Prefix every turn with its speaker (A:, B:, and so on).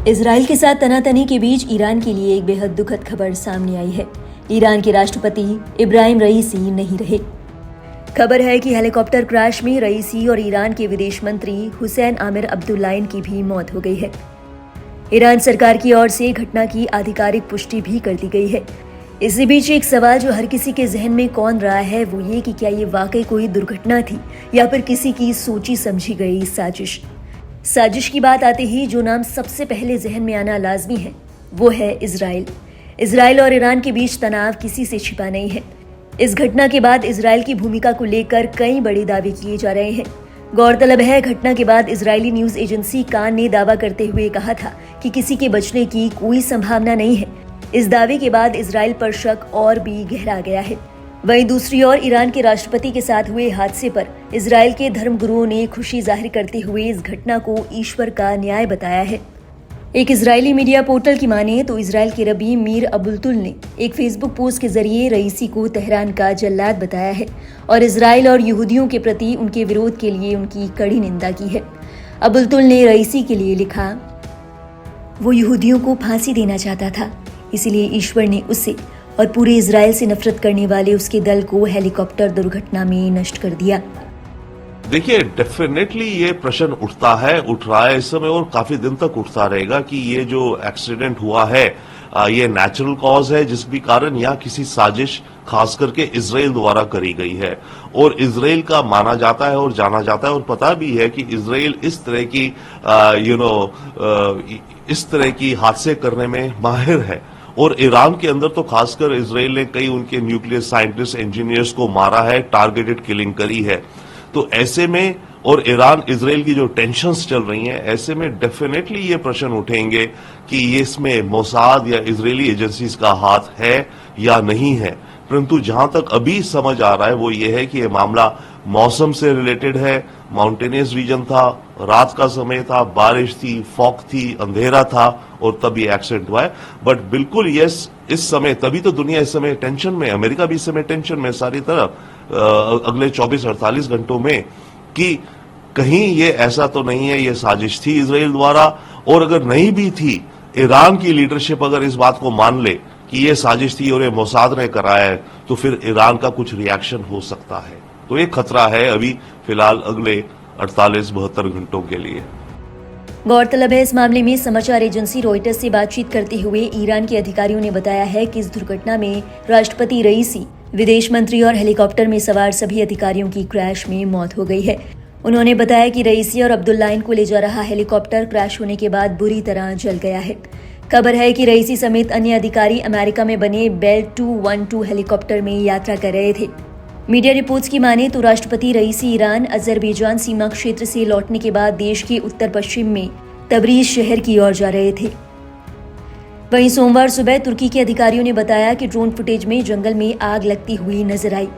A: Israel के साथ तनातनी के बीच ईरान के लिए एक बेहद दुखद खबर सामने आई है। ईरान के राष्ट्रपति इब्राहिम रईसी नहीं रहे। खबर है कि हेलीकॉप्टर क्रैश में रईसी और ईरान के विदेश मंत्री हुसैन आमिर अब्दुल्लायन की भी मौत हो गई है। ईरान सरकार की ओर से घटना की आधिकारिक पुष्टि भी कर दी गई है। इसी बीच एक सवाल जो हर किसी के जहन में कौन रहा है वो ये कि क्या ये वाकई कोई दुर्घटना थी या फिर किसी की सोची समझी गई साजिश। साजिश की बात आते ही जो नाम सबसे पहले जहन में आना लाजमी है वो है इजराइल। इजराइल और ईरान के बीच तनाव किसी से छिपा नहीं है। इस घटना के बाद इजराइल की भूमिका को लेकर कई बड़े दावे किए जा रहे हैं। गौरतलब है, घटना के बाद इजरायली न्यूज एजेंसी कान ने दावा करते हुए कहा था कि किसी के बचने की कोई संभावना नहीं है। इस दावे के बाद इजराइल पर शक और भी गहरा गया है। वहीं दूसरी ओर ईरान के राष्ट्रपति के साथ हुए हादसे पर इजराइल के धर्मगुरुओं ने खुशी जाहिर करते हुए इस घटना को ईश्वर का न्याय बताया है। एक इजरायली मीडिया पोर्टल की माने तो इजराइल के रबी मीर अबुलतुल ने एक फेसबुक पोस्ट के जरिए रईसी को तेहरान का जल्लाद बताया है और इजराइल और यहूदियों के प्रति उनके विरोध के लिए उनकी कड़ी निंदा की है। अबुलतुल ने रईसी के लिए लिखा, वो यहूदियों को फांसी देना चाहता था, इसलिए ईश्वर ने उसे और पूरे इजराइल से नफरत करने वाले उसके दल को हेलीकॉप्टर दुर्घटना में नष्ट कर दिया।
B: देखिए, डेफिनेटली ये प्रश्न उठ रहा है इस समय और काफी दिन तक उठता रहेगा कि ये जो एक्सीडेंट हुआ है ये नेचुरल कॉज है जिसके कारण या किसी साजिश खास करके इजराइल द्वारा करी गई है। और इजराइल का माना जाता है और जाना जाता है और पता भी है कि इजराइल इस तरह की इस तरह की हादसे करने में माहिर है। और ईरान के अंदर तो खासकर इजराइल ने कई उनके न्यूक्लियर साइंटिस्ट इंजीनियर्स को मारा है, टारगेटेड किलिंग करी है। तो ऐसे में और ईरान इजराइल की जो टेंशन्स चल रही हैं, ऐसे में डेफिनेटली ये प्रश्न उठेंगे कि ये इसमें मोसाद या इजरायली एजेंसीज का हाथ है या नहीं है। परंतु जहां तक अभी समझ आ रहा है वो ये है कि ये मामला मौसम से रिलेटेड है। माउंटेनियस रीजन था, रात का समय था, बारिश थी, फॉग थी, अंधेरा था और तब ये एक्सीडेंट हुआ है। बट बिल्कुल यस, इस समय तभी तो दुनिया इस समय टेंशन में, अमेरिका भी इस समय टेंशन में सारी तरफ अगले 24-48 घंटों में कि कहीं ये ऐसा तो नहीं है ये साजिश थी इजराइल द्वारा। और अगर नहीं भी थी, ईरान की लीडरशिप अगर इस बात को मान ले कि ये साजिश थी और ये मोसाद ने कराया है तो फिर ईरान का कुछ रिएक्शन हो सकता है। तो एक खतरा है अभी फिलहाल अगले 48-72 घंटों के लिए।
A: गौरतलब है, इस मामले में समाचार एजेंसी रॉयटर्स से बातचीत करते हुए ईरान के अधिकारियों ने बताया है कि इस दुर्घटना में राष्ट्रपति रईसी, विदेश मंत्री और हेलीकॉप्टर में सवार सभी अधिकारियों की क्रैश में मौत हो गई है। उन्होंने बताया कि रईसी और अब्दुल्लायन को ले जा रहा हेलीकॉप्टर क्रैश होने के बाद बुरी तरह जल गया है। खबर है कि रईसी समेत अन्य अधिकारी अमेरिका में बने बेल 212 हेलीकॉप्टर में यात्रा कर रहे थे। मीडिया रिपोर्ट्स की माने तो राष्ट्रपति रईसी ईरान अजरबैजान सीमा क्षेत्र से लौटने के बाद देश के उत्तर पश्चिम में तबरीज शहर की ओर जा रहे थे। वहीं सोमवार सुबह तुर्की के अधिकारियों ने बताया कि ड्रोन फुटेज में जंगल में आग लगती हुई नजर आई।